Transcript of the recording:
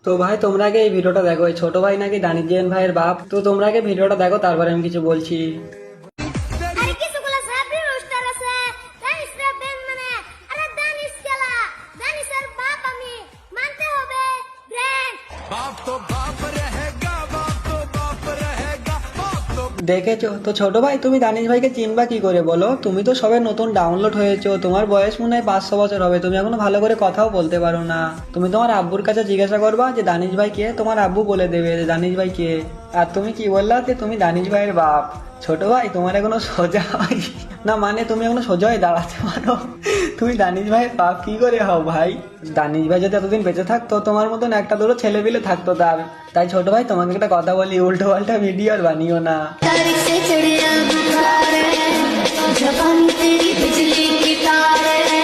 তো ভাই তোমরা আগে এই ভিডিওটা দেখো, এই ছোট ভাই নাকি দানিশ ভাইয়ের বাপ। তো তোমরা আগে ভিডিওটা দেখো, তারপরে আমি কিছু বলছি। আরে কিছুগুলো সাবরি রোস্টার আছে দানিশরা বেন মানে আরে দানিশ খেলা দানিশের বাপ আমি মানতে হবে ব্রেন बाप तो बाप रहेगा, बाप तो बाप रहेगा, बाप तो দেখেছো তো ছোট ভাই, তুমি দানিশ ভাইকে চিনবা কি করে বলো? তুমি তো সবে নতুন ডাউনলোড হয়েছো, তোমার বয়স মনে হয় 500 বছর হবে, তুমি এখনো ভালো করে কথাও বলতে পারো না। তুমি তোমার আব্বুর কাছে জিজ্ঞাসা করবা যে দানিশ ভাই কে, তোমার আব্বু বলে দেবে যে দানিশ ভাই কে। আর তুমি কি বললা যে তুমি দানিশ ভাইয়ের বাপ? ছোট ভাই তোমার এখনো সোজা হয় না, মানে তুমি এখনো সোজা হয়ে দাঁড়াতে পারো? তুমি দানিশ ভাইয়ের বাপ কি করে হও ভাই? দানিশ ভাই যদি এতদিন বেঁচে থাকতো, তোমার মতন একটা দুটো ছেলে পিলে থাকতো তার। তাই ছোট ভাই তোমাকে একটা কথা বলি, উল্টো পাল্টা ভিডিও আর বানিও না। तारीख से चढ़िया बुखार है जवानी तेरी बिजली की तार है